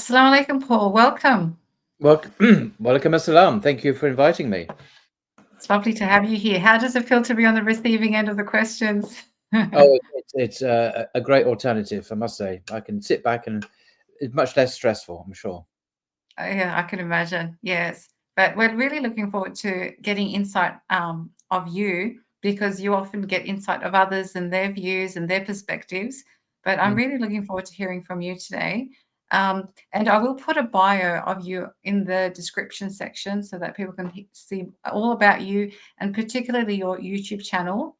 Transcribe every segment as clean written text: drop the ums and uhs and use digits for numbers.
Assalamu alaikum, Paul. Welcome. Welcome, welcome assalam. Thank you for inviting me. It's lovely to have you here. How does it feel to be on the receiving end of the questions? Oh, it's a great alternative, I must say. I can sit back and it's much less stressful, I'm sure. Yeah, I can imagine. Yes. But we're really looking forward to getting insight of you because you often get insight of others and their views and their perspectives. But I'm Mm. really looking forward to hearing from you today. And I will put a bio of you in the description section so that people can see all about you and particularly your YouTube channel,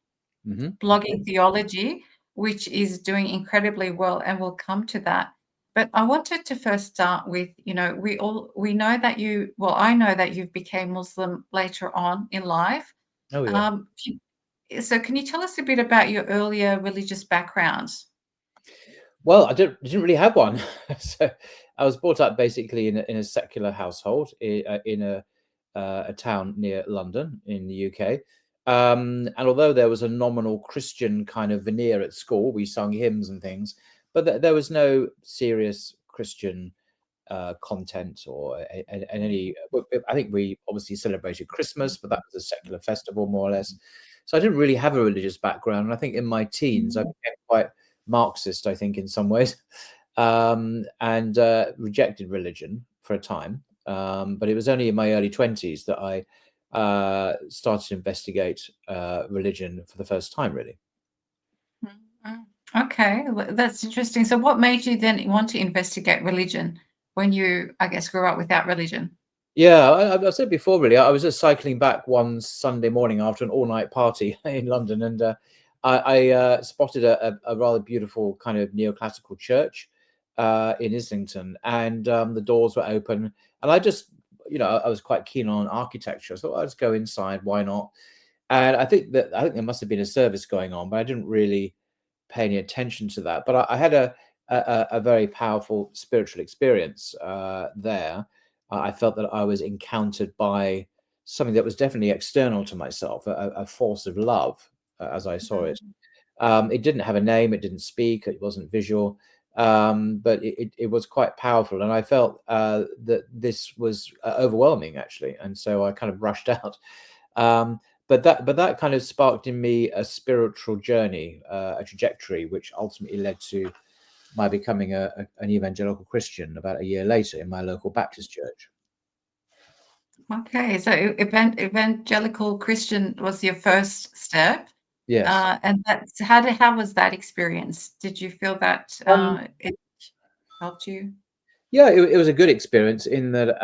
Okay. Blogging Theology, which is doing incredibly well, and we'll come to that. But I wanted to first start with, we know that I know that you've became Muslim later on in life. Oh yeah. Um, so can you tell us a bit about your earlier religious background? Well, I didn't really have one. So I was brought up basically in a secular household in a town near London in the UK. And although there was a nominal Christian kind of veneer at school, we sung hymns and things, but there was no serious Christian content or any. I think we obviously celebrated Christmas, but that was a secular festival more or less. So I didn't really have a religious background. And I think in my teens I became quite Marxist, I think, in some ways, and rejected religion for a time. But it was only in my early 20s that I started to investigate religion for the first time, really. Mm. Okay, that's interesting. So what made you then want to investigate religion when you, I guess, grew up without religion? Yeah, I've said before, really. I was just cycling back one Sunday morning after an all-night party in London, and I spotted a rather beautiful kind of neoclassical church in Islington, and the doors were open. And I just, I was quite keen on architecture. So I'll just go inside. Why not? And I think there must have been a service going on, but I didn't really pay any attention to that. But I had a very powerful spiritual experience there. I felt that I was encountered by something that was definitely external to myself, a force of love, as I saw it. It didn't have a name, it didn't speak, it wasn't visual, but it was quite powerful. And I felt that this was overwhelming, actually. And so I kind of rushed out. Um, but that kind of sparked in me a spiritual journey, a trajectory, which ultimately led to my becoming an evangelical Christian about a year later in my local Baptist church. Okay, so evangelical Christian was your first step, Yes. and that's how was that experience? Did you feel that Um, it helped you? yeah, it was a good experience in that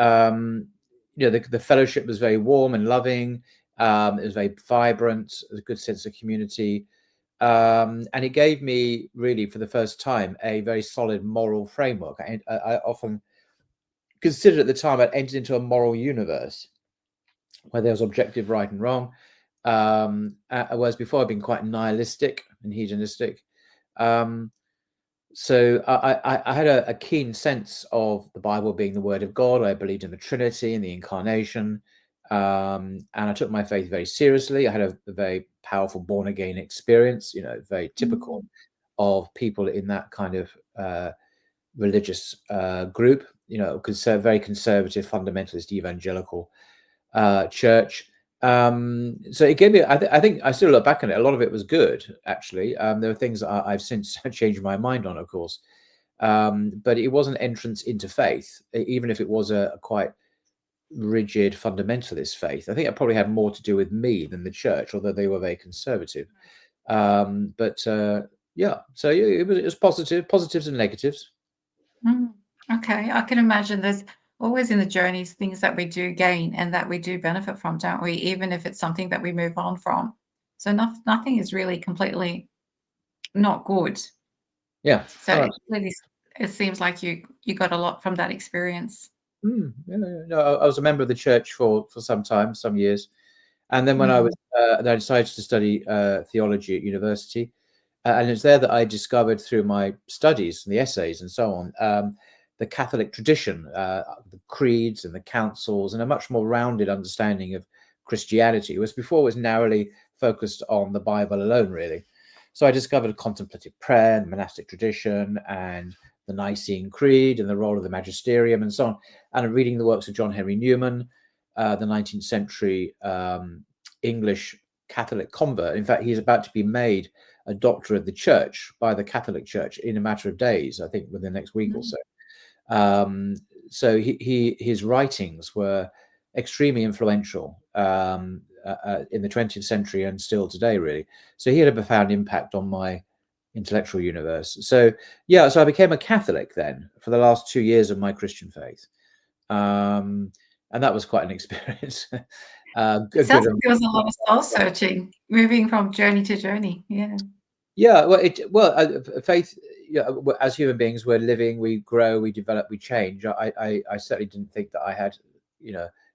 the fellowship was very warm and loving. It was very vibrant. It was a good sense of community, and it gave me really for the first time a very solid moral framework. I often considered at the time I'd entered into a moral universe where there was objective right and wrong. Whereas before I'd been quite nihilistic and hedonistic. Um, so I had a keen sense of the Bible being the Word of God. I believed in the Trinity and the Incarnation, and I took my faith very seriously. I had a very powerful born again experience. Very typical Mm. of people in that kind of religious group. Very conservative, fundamentalist, evangelical church. So it gave me. I think I still look back on it. A lot of it was good, actually. There were things I've since changed my mind on, of course. But it was an entrance into faith, even if it was a quite rigid fundamentalist faith. I think it probably had more to do with me than the church, although they were very conservative. But yeah, so it was positive, positives and negatives. Mm. Okay, I can imagine there's always in the journeys things that we do gain and that we do benefit from, don't we? Even if it's something that we move on from. So nothing is really completely not good. Yeah. So Oh, it really it seems like you got a lot from that experience. yeah, yeah, no, I was a member of the church for some time, some years, and then when Mm. I decided to study theology at university, and it's there that I discovered through my studies and the essays and so on, the Catholic tradition, the creeds and the councils, and a much more rounded understanding of Christianity, whereas before was narrowly focused on the Bible alone, really. So I discovered contemplative prayer and monastic tradition and the Nicene Creed and the role of the magisterium and so on, and reading the works of John Henry Newman, the 19th century English Catholic convert. In fact, he's about to be made a doctor of the church by the Catholic Church in a matter of days, I think within the next week or so. So his writings were extremely influential in the 20th century and still today, really. So he had a profound impact on my intellectual universe. So yeah, so I became a Catholic then for the last 2 years of my Christian faith, and that was quite an experience. It sounds like there was a lot of soul searching, moving from journey to journey. Yeah. Yeah, well, faith. Yeah, as human beings, we're living, we grow, we develop, we change. I certainly didn't think that I had,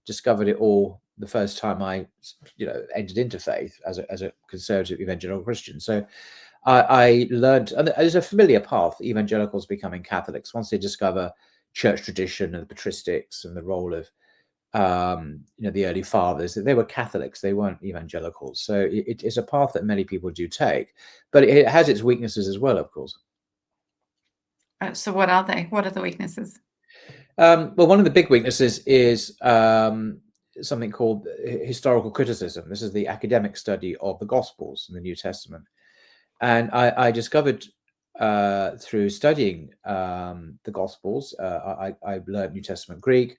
discovered it all the first time I, entered into faith as a conservative evangelical Christian. So I learned, and there's a familiar path, evangelicals becoming Catholics once they discover church tradition and the patristics and the role of the early fathers. They were Catholics, they weren't evangelicals. So it is a path that many people do take, but it has its weaknesses as well, of course. So what are they? What are the weaknesses? Well, one of the big weaknesses is something called historical criticism. This is the academic study of the Gospels in the New Testament. And I discovered through studying the Gospels, I learned New Testament Greek,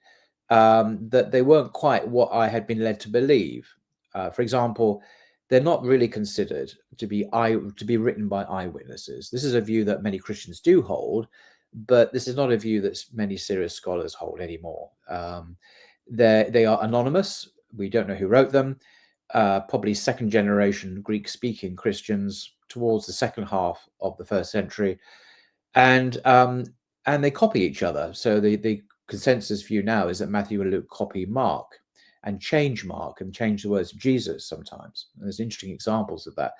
that they weren't quite what I had been led to believe. For example, they're not really considered to be written by eyewitnesses. This is a view that many Christians do hold, but this is not a view that many serious scholars hold anymore. They are anonymous. We don't know who wrote them. Probably second generation Greek-speaking Christians towards the second half of the first century, and they copy each other. So the consensus view now is that Matthew and Luke copy Mark and change Mark and change the words Jesus sometimes. And there's interesting examples of that.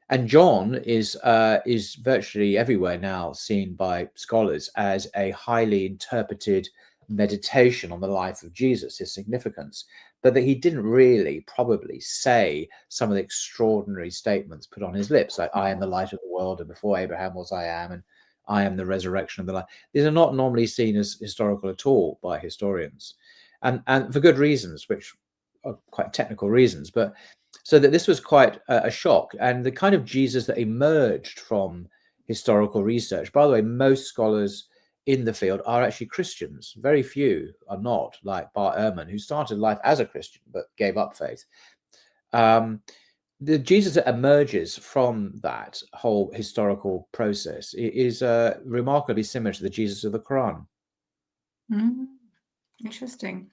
And John is virtually everywhere now seen by scholars as a highly interpreted meditation on the life of Jesus, his significance, but that he didn't really probably say some of the extraordinary statements put on his lips, like I am the light of the world, and before Abraham was I am, and I am the resurrection of the life. These are not normally seen as historical at all by historians, and for good reasons, which are quite technical reasons. But so that this was quite a shock, and the kind of Jesus that emerged from historical research. By the way, most scholars in the field are actually Christians. Very few are not, like Bart Ehrman, who started life as a Christian but gave up faith. The Jesus that emerges from that whole historical process is remarkably similar to the Jesus of the Qur'an. Interesting.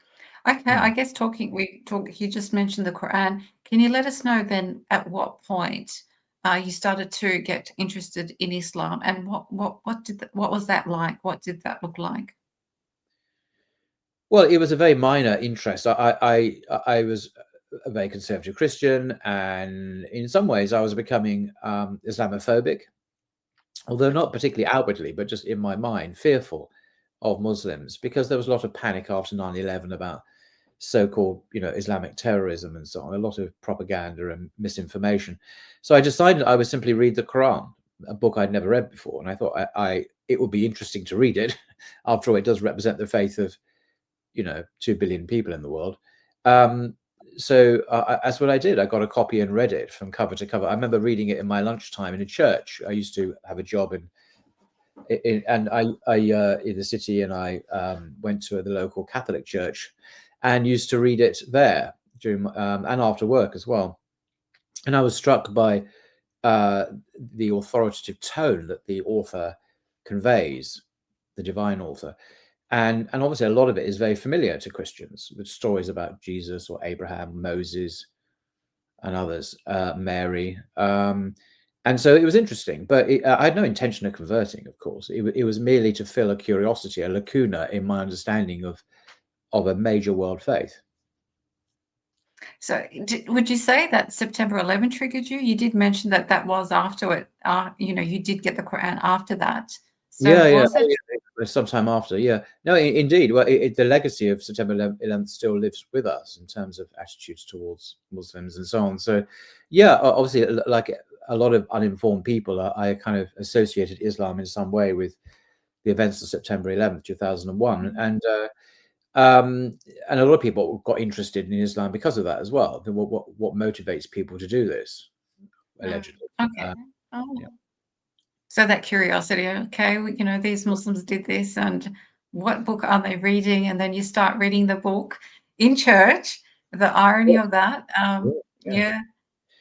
Okay, I guess you just mentioned the Quran. Can you let us know then at what point you started to get interested in Islam, and what was that like? What did that look like? Well, it was a very minor interest. I was a very conservative Christian, and in some ways I was becoming Islamophobic, although not particularly outwardly, but just in my mind, fearful of Muslims, because there was a lot of panic after 9/11 about so-called, Islamic terrorism and so on, a lot of propaganda and misinformation. So I decided I would simply read the Quran, a book I'd never read before, and I thought it would be interesting to read it. After all, it does represent the faith of 2 billion people in the world. So that's what I did. I got a copy and read it from cover to cover. I remember reading it in my lunchtime in a church. I used to have a job in the city, and I went to the local Catholic church and used to read it there during and after work as well. And I was struck by the authoritative tone that the author conveys, the divine author. And obviously a lot of it is very familiar to Christians, with stories about Jesus or Abraham, Moses, and others, Mary. And so it was interesting, but I had no intention of converting, of course. It was merely to fill a curiosity, a lacuna in my understanding of a major world faith. So would you say that September 11 triggered you? You did mention that was after it. You did get the Quran after that. So Yeah, was it? sometime after. Yeah, no, indeed. Well, the legacy of September 11th still lives with us in terms of attitudes towards Muslims and so on. So, yeah, obviously, like a lot of uninformed people, I kind of associated Islam in some way with the events of September 11th, 2001, and a lot of people got interested in Islam because of that as well. What motivates people to do this, allegedly? Okay. Oh. Yeah. So that curiosity, okay, you know, these Muslims did this, and what book are they reading? And then you start reading the book in church. The irony of that, Yeah.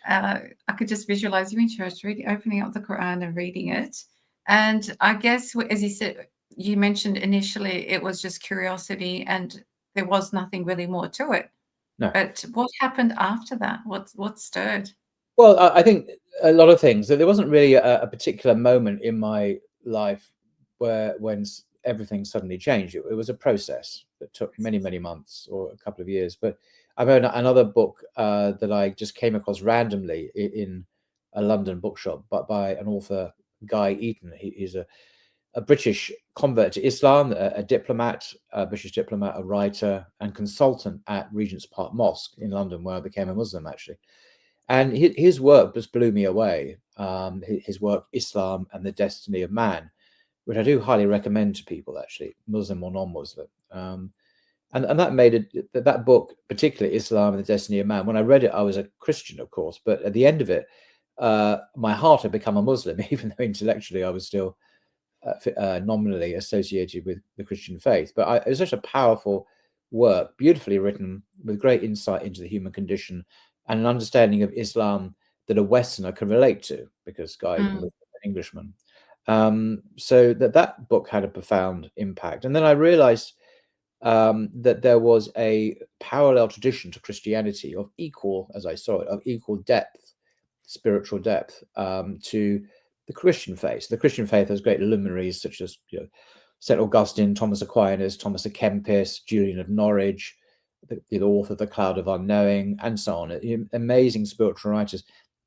yeah, I could just visualize you in church, reading, opening up the Quran and reading it. And I guess, as you said, you mentioned initially it was just curiosity, and there was nothing really more to it. No. But what happened after that? What stirred? Well, I think a lot of things. There wasn't really a particular moment in my life when everything suddenly changed. It was a process that took many, many months or a couple of years. But I've read another book that I just came across randomly in a London bookshop, but by an author, Guy Eaton. He's a British convert to Islam, a diplomat, a British diplomat, a writer, and consultant at Regent's Park Mosque in London, where I became a Muslim, actually. And his work just blew me away. His work, Islam and the Destiny of Man, which I do highly recommend to people, actually, Muslim or non-Muslim. And that made it, that book, particularly Islam and the Destiny of Man, when I read it, I was a Christian, of course, but at the end of it, my heart had become a Muslim, even though intellectually I was still nominally associated with the Christian faith. But it was such a powerful work, beautifully written, with great insight into the human condition and an understanding of Islam that a Westerner can relate to, because Guy was an Englishman. So that book had a profound impact. And then I realized that there was a parallel tradition to Christianity of equal, as I saw it, of equal depth, spiritual depth, to the Christian faith. The Christian faith has great luminaries such as, you know, St. Augustine, Thomas Aquinas, Thomas à Kempis, Julian of Norwich, the author of The Cloud of Unknowing, and so on. Amazing spiritual writers.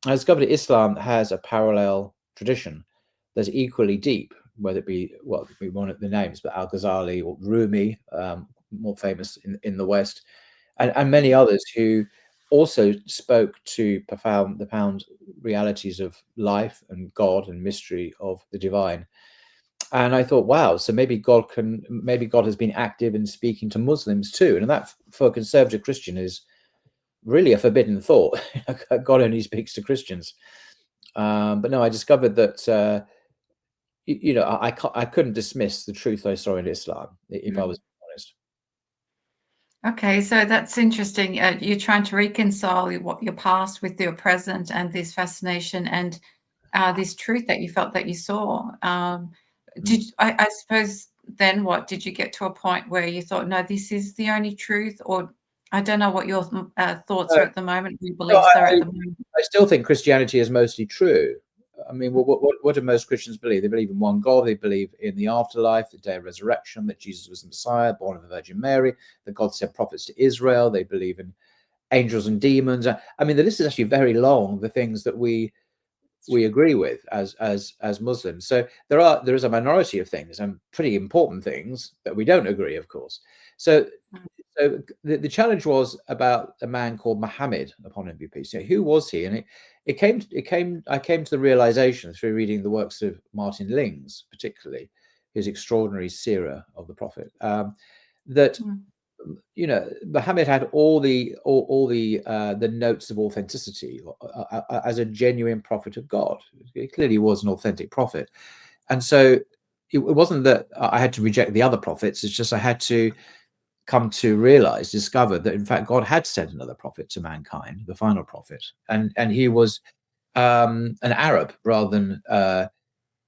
I discovered that Islam has a parallel tradition that's equally deep, whether it be, well, we want the names, but Al-Ghazali or Rumi, more famous in the West, and many others who also spoke to the profound realities of life and God and mystery of the divine. And I thought, wow, so maybe God has been active in speaking to Muslims too. And that, for a conservative Christian, is really a forbidden thought. God only speaks to Christians. But no, I discovered that, you know, I couldn't dismiss the truth I saw in Islam, if I was honest. Okay, so that's interesting. You're trying to reconcile what your past with your present, and this fascination and this truth that you felt that you saw. Mm. I suppose then what did you get to a point where you thought, no, this is the only truth, or I don't know what your thoughts are at the moment, your No, beliefs are at the moment. I still think Christianity is mostly true. I mean, what do most Christians believe? They believe in one God. They believe in the afterlife, the day of resurrection, that Jesus was the Messiah, born of the Virgin Mary, that God sent prophets to Israel. They believe in angels and demons. I mean, the list is actually very long, the things that we agree with as Muslims. So there is a minority of things, and pretty important things, that we don't agree, of course. So the challenge was about a man called Muhammad, upon him be peace. You know, who was he? And I came to the realization through reading the works of Martin Lings, particularly his extraordinary seerah of the Prophet, that, you know, Muhammad had all the notes of authenticity as a genuine prophet of God. He clearly was an authentic prophet, and so it wasn't that I had to reject the other prophets. It's just I had to come to discover that in fact God had sent another prophet to mankind, the final prophet, and he was an Arab rather than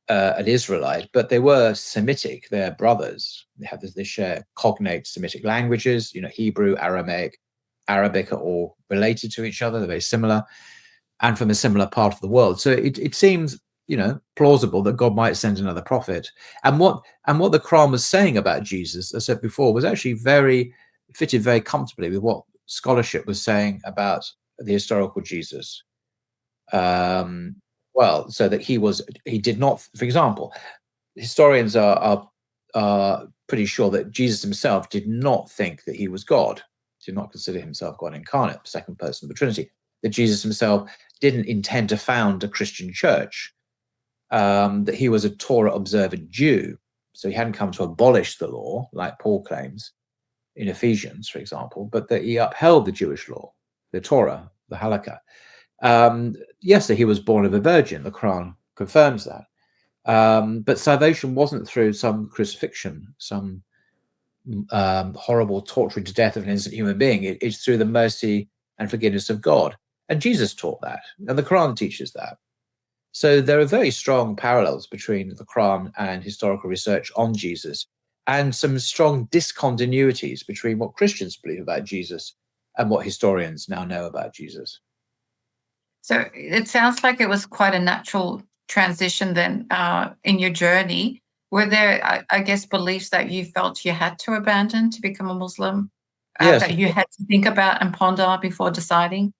an Israelite, but they were Semitic. They're brothers. They share cognate Semitic languages. You know, Hebrew, Aramaic, Arabic are all related to each other. They're very similar, and from a similar part of the world. So it seems, you know, plausible that God might send another prophet. And what the Quran was saying about Jesus, as I said before, was actually fitted very comfortably with what scholarship was saying about the historical Jesus. Well, so that he did not, for example, historians are pretty sure that Jesus himself did not think that he was God, did not consider himself God incarnate, second person of the Trinity, that Jesus himself didn't intend to found a Christian church, that he was a Torah observant Jew, So he hadn't come to abolish the law, like Paul claims in Ephesians, for example, but that he upheld the Jewish law, the Torah, the Halakha. Yes, that he was born of a virgin. The Quran confirms that. But salvation wasn't through some crucifixion, some horrible torturing to death of an innocent human being. It's through the mercy and forgiveness of God. And Jesus taught that, and the Quran teaches that. So there are very strong parallels between the Quran and historical research on Jesus, and some strong discontinuities between what Christians believe about Jesus and what historians now know about Jesus. So it sounds like it was quite a natural transition then in your journey. Were there, I guess, beliefs that you felt you had to abandon to become a Muslim, Yes. that you had to think about and ponder before deciding?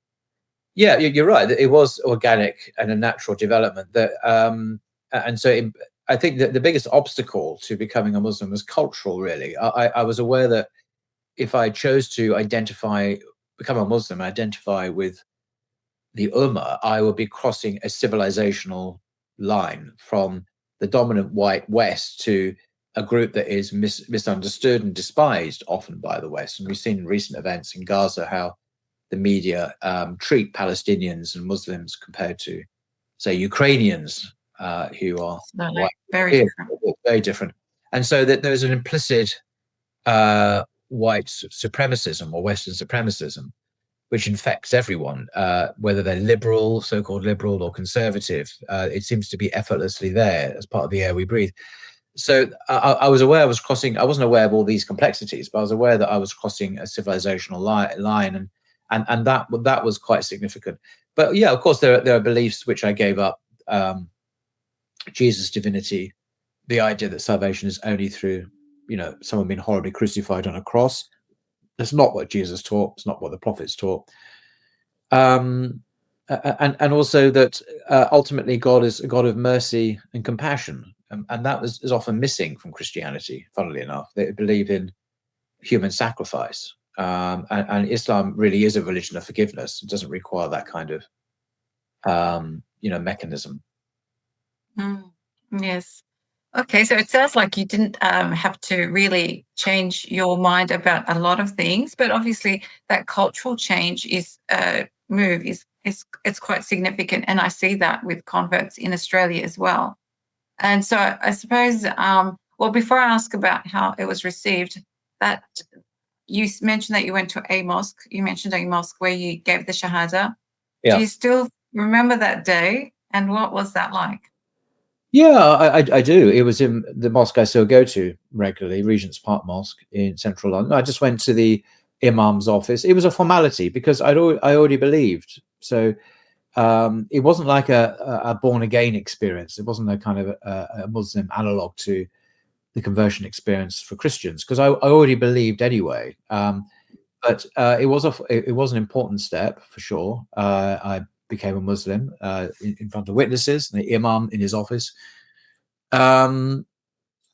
Yeah, you're right. It was organic and a natural development. And so I think that the biggest obstacle to becoming a Muslim was cultural. Really, I was aware that if I chose to become a Muslim, identify with the Ummah, I would be crossing a civilizational line from the dominant white West to a group that is misunderstood and despised often by the West. And we've seen in recent events in Gaza how the media treat Palestinians and Muslims compared to, say, Ukrainians who are Absolutely. white, Very different. very different. And so that there's an implicit white supremacism or Western supremacism, which infects everyone, whether they're liberal, so-called liberal, or conservative. It seems to be effortlessly there as part of the air we breathe. So I was aware I was crossing. I wasn't aware of all these complexities, but I was aware that I was crossing a civilizational line, and that was quite significant. But yeah, of course, there are beliefs which I gave up. Jesus' divinity, the idea that salvation is only through, someone being horribly crucified on a cross. That's not what Jesus taught. It's not what the prophets taught. And also that ultimately God is a God of mercy and compassion, and that is often missing from Christianity. Funnily enough, they believe in human sacrifice, and Islam really is a religion of forgiveness. It doesn't require that kind of mechanism. Yes. Okay, so it sounds like you didn't have to really change your mind about a lot of things, but obviously that cultural change is move is it's quite significant, and I see that with converts in Australia as well. And so I suppose, well, before I ask about how it was received, that you mentioned that you went to a mosque. You mentioned a mosque where you gave the shahadah. Do Yeah. you still remember that day, and what was that like? Yeah, I do. It was in the mosque I still go to regularly, Regent's Park Mosque in central London. I just went to the imam's office. It was a formality because I already believed. So it wasn't like a born again experience. It wasn't a kind of a Muslim analog to the conversion experience for Christians, because I already believed anyway. But it was an important step for sure. I became a Muslim in front of witnesses, and the imam in his office, and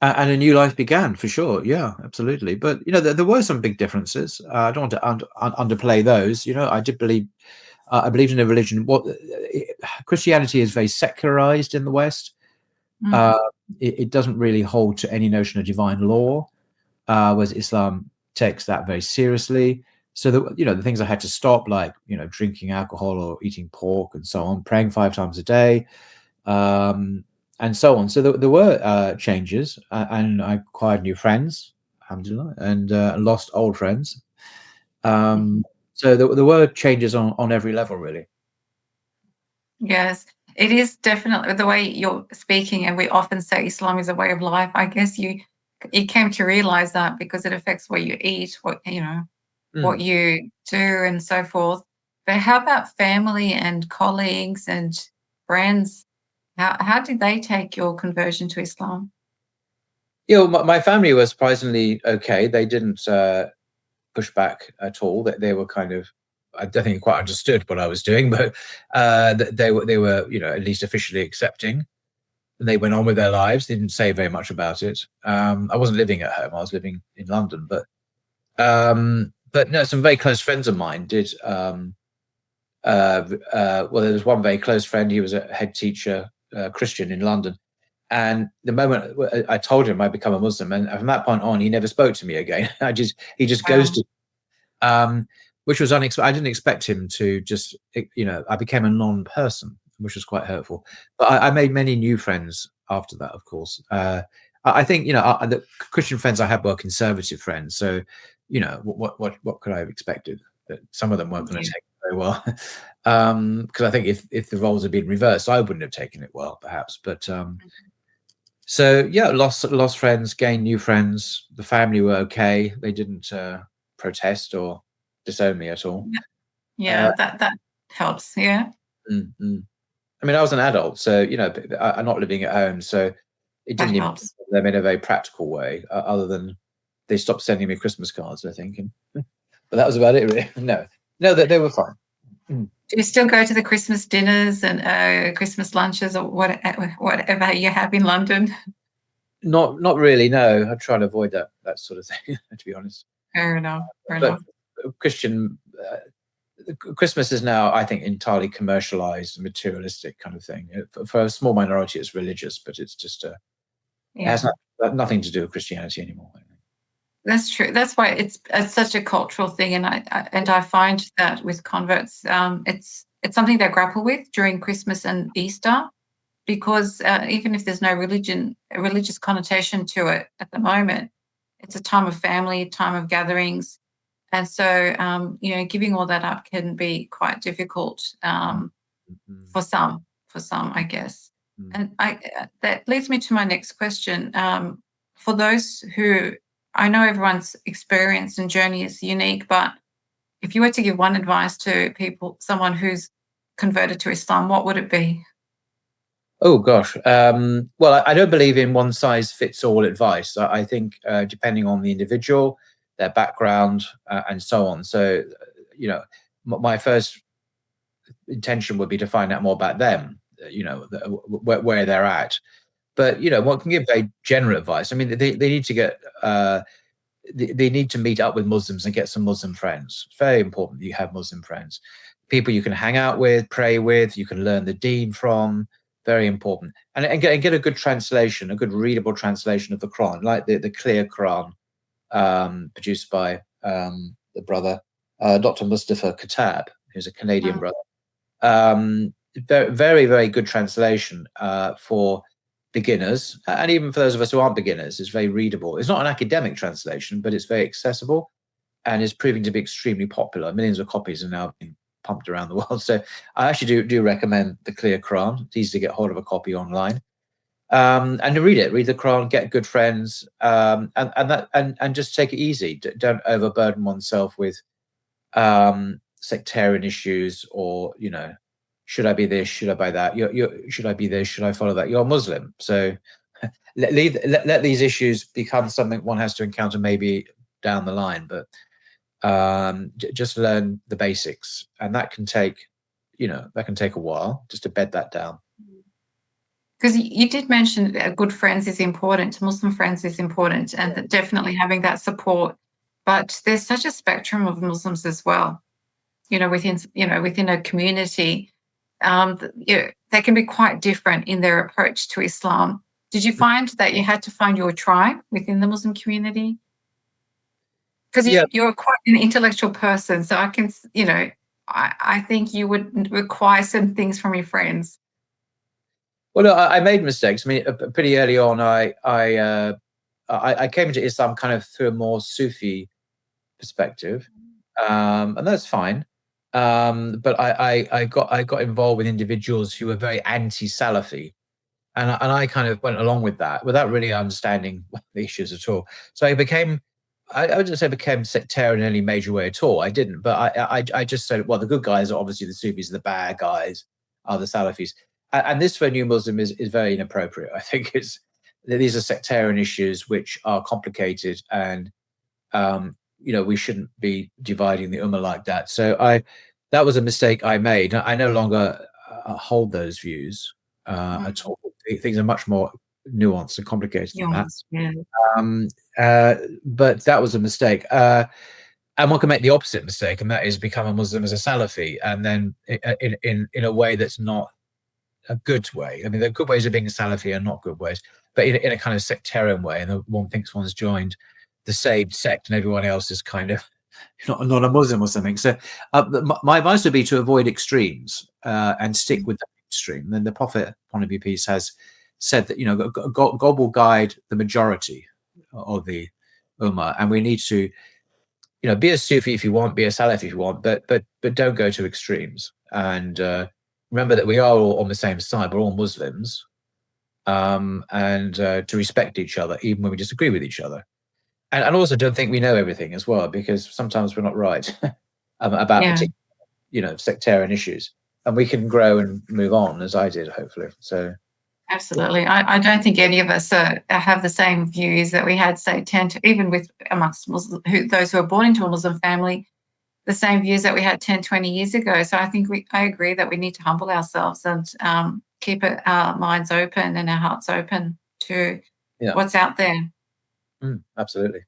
a new life began for sure. Yeah, absolutely. But there were some big differences. I don't want to underplay those. I did believe. I believed in a religion. Christianity is very secularized in the West. It doesn't really hold to any notion of divine law, whereas Islam takes that very seriously. So the things I had to stop, like drinking alcohol or eating pork and so on, praying 5 times a day, and so on. So there were changes, and I acquired new friends, alhamdulillah, and lost old friends. So there were changes on every level, really. Yes, it is definitely the way you're speaking, and we often say Islam is a way of life. I guess you came to realize that because it affects what you eat, what you do, and so forth. But how about family and colleagues and friends? How did they take your conversion to Islam? My family was surprisingly okay. They didn't push back at all. That they were kind of, I don't think quite understood what I was doing, but they were at least officially accepting. And they went on with their lives. They didn't say very much about it. I wasn't living at home. I was living in London, but no, some very close friends of mine did. Well, there was one very close friend. He was a head teacher, Christian in London, And the moment I told him I'd become a Muslim, and from that point on, he never spoke to me again. He just ghosted, which was unexpected. I didn't expect him to just, I became a non-person, which was quite hurtful. But I made many new friends after that, of course. I think, the Christian friends I had were conservative friends. So, what could I have expected? That some of them weren't going to take it very well. Because I think if the roles had been reversed, I wouldn't have taken it well, perhaps. But so yeah, lost friends, gained new friends. The family were okay; they didn't protest or disown me at all. Yeah, that helps. Yeah, I mean, I was an adult, so I'm not living at home, so it that didn't impact helps. them in a very practical way, other than they stopped sending me Christmas cards, I think. But that was about it, really. No, they were fine. Do you still go to the Christmas dinners and Christmas lunches or whatever you have in London? Not really. No, I try to avoid that sort of thing, to be honest. Fair enough. Fair But enough. Christian Christmas is now, I think, entirely commercialized, materialistic kind of thing. For a small minority, it's religious, but it's just it has nothing to do with Christianity anymore. That's true. That's why it's such a cultural thing, and I find that with converts, it's something they grapple with during Christmas and Easter, because even if there's no religious connotation to it at the moment, it's a time of family, time of gatherings, and so giving all that up can be quite difficult for some, I guess. And that leads me to my next question. For those who, I know everyone's experience and journey is unique, but if you were to give one advice to someone who's converted to Islam, what would it be? Oh gosh. Well, I don't believe in one size fits all advice. I think depending on the individual, their background, and so on. So, my first intention would be to find out more about them. Where they're at. But one can give very general advice. I mean, they need to get. They need to meet up with Muslims and get some Muslim friends. It's very important that you have Muslim friends, people you can hang out with, pray with, you can learn the deen from. Very important, and get a good translation, a good readable translation of the Quran, like the clear Quran, produced by the brother Dr. Mustafa Katab, who's a Canadian brother. Very, very, very good translation for beginners, and even for those of us who aren't beginners. It's very readable. It's not an academic translation, but it's very accessible, and is proving to be extremely popular. Millions of copies are now being pumped around the world. So I actually do recommend the Clear Quran. It's easy to get hold of a copy online, and to read the Quran, get good friends, and just take it easy. Don't overburden oneself with sectarian issues, or should I be this? Should I buy that? Should I be this? Should I follow that? You're Muslim, so let these issues become something one has to encounter maybe down the line. But just learn the basics, and that can take a while just to bed that down. Because you did mention that good friends is important, Muslim friends is important, and that definitely having that support. But there's such a spectrum of Muslims as well. Within a community, they can be quite different in their approach to Islam. Did you find that you had to find your tribe within the Muslim community? Because you're quite an intellectual person, so I can, I think you would require some things from your friends. Well, no, I made mistakes. I mean, pretty early on, I came into Islam kind of through a more Sufi perspective, and that's fine. But I got involved with individuals who were very anti-Salafi, and I kind of went along with that without really understanding the issues at all. So I wouldn't say became sectarian in any major way at all. I didn't, but I just said, well, the good guys are obviously the Sufis, the bad guys are the Salafis. And this for a new Muslim is very inappropriate. I think these are sectarian issues which are complicated, and we shouldn't be dividing the ummah like that. So that was a mistake I made. I no longer hold those views at all. Things are much more nuanced and complicated than that. Yeah. But that was a mistake. And one can make the opposite mistake, and that is become a Muslim as a Salafi, and then in a way that's not a good way. I mean, there are good ways of being Salafi and not good ways, but in a kind of sectarian way. And one thinks one's joined the saved sect and everyone else is kind of not a Muslim or something. So my advice would be to avoid extremes and stick with that extreme. Then the Prophet, upon him be peace, has said that, you know, God will guide the majority of the Ummah, and we need to, you know, be a Sufi if you want, be a Salafi if you want, but don't go to extremes. And remember that we are all on the same side. We're all Muslims, and to respect each other even when we disagree with each other. And also don't think we know everything as well, because sometimes we're not right about Yeah. particular, you know, sectarian issues, and we can grow and move on, as I did, hopefully. So Absolutely. I don't think any of us have the same views that we had, say, even with amongst Muslim, those who are born into a Muslim family, the same views that we had 10, 20 years ago. So I think I agree that we need to humble ourselves and keep our minds open and our hearts open to what's out there. Absolutely.